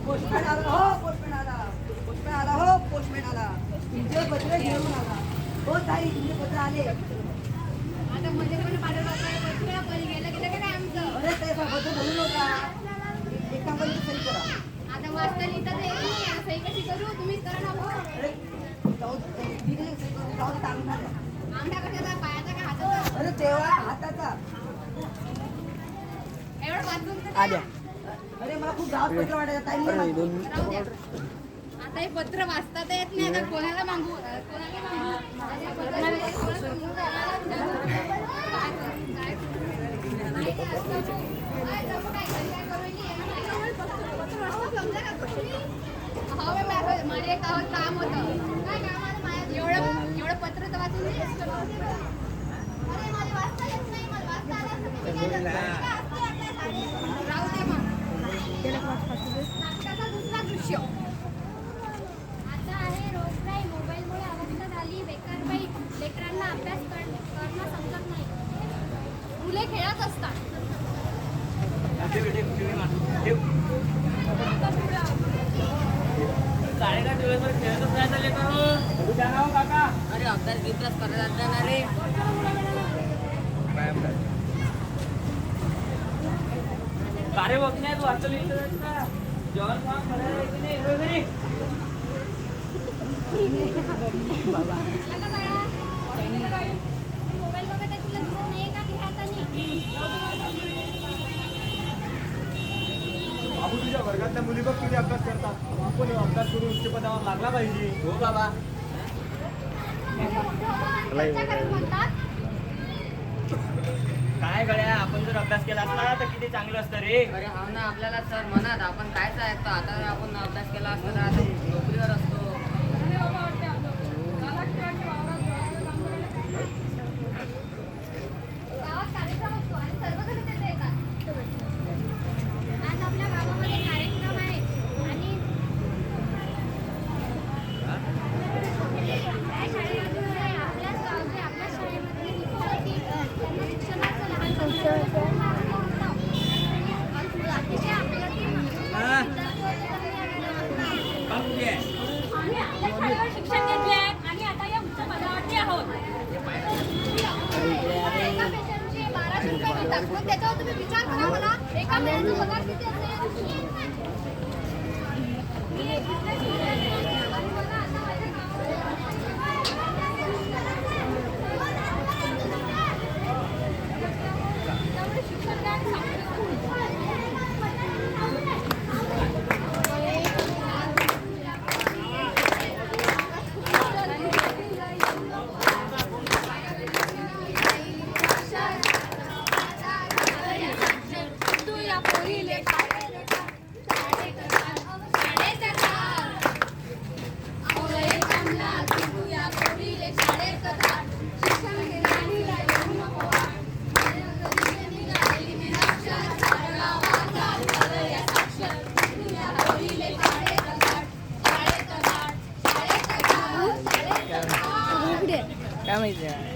Postman आला हो, postman आला, पोस्टमॅन आला हो, पोस्टमॅन आला. तुमचे पत्र घेऊन आला हो ताई, तुमचे पत्र आले. आता मध्ये पण पाठवलं पत्र, पण गेलं गेलं का नाही आमचं. अरे ते पत्र बोलू नका, एक काम करून सही करा. आता वाचता लिहिता तर येत नाही, आता सही कशी करू, तुम्हीच करा ना भाऊ. अरे जाऊ तांगणार आमच्या कशाचा, पायाचा का हाताचा? अरे तेव्हा हाताचा. एवढं वाचून तर आल्या. अरे मला खूप गावात पत्र वाटायचं टाइम नाही. राहू द्या. आता हे पत्र वाचता तर येत नाही, आता कोणाला मागू, कोणाला मागू. आता पत्र नाही, कोणाला समजून जाणार नाही. काय करू, काय करू? नाही का, असं बघू. काय जमू, काय घरी काय करू, नाही येणार नाही. पत्र वाचता समजा का तुम्ही? हो बे, माझं एक काम होतं. काय काम आहे माझं? एवढं पत्र तर वाचून दे. अरे मला वाचता येत नाही, मला वाचता आलं असतं तर मी काय करते? राहू दे मग. नाटकाचा दुसरा दृश्य. आता आहे रोगराई. मोबाईलमुळे अवस्था झाली बेकारबाई. लेकरांना अभ्यास करणं समजत नाही. मुले खेळत असतात. अरे अभ्यास बिभ्यास करत जाणार रे. कार्य बघण्यात वाचलं जेवण करायला की नाही. मोबाईल बघत तुला दिसत नाही का की हाताने? बाबू तुझ्या वर्गातल्या मुली बघ किती अभ्यास करतात. आपण अभ्यास करून उच्च पदावर लागला पाहिजे. हो बाबा. काय गड्या, आपण जर अभ्यास केला असता तर किती चांगलं असतं रे. अरे हा ना, आपल्याला सर म्हणत आपण कायच ऐकतो. आता जर आपण अभ्यास केला असता तर आता नोकरीवर असतो. गावात कार्यक्रम असतो आणि सर्वजण तिथे येतात. आज आपल्या गावामध्ये कार्यक्रम आहे आणि आपल्याच गावचे आपल्याच शाळेमध्ये विद्यार्थी त्यांना शिक्षणाचं लहान अतिशय आपल्याला शिक्षण घेतले आणि आता या उच्च पदावरती आहोत. एका पेशंटचे 1200 रुपये मिळतात. पण त्याच्यावर तुम्ही विचार करा मला, एका महिन्याचा पगार किती असेल? काय माहिती आहे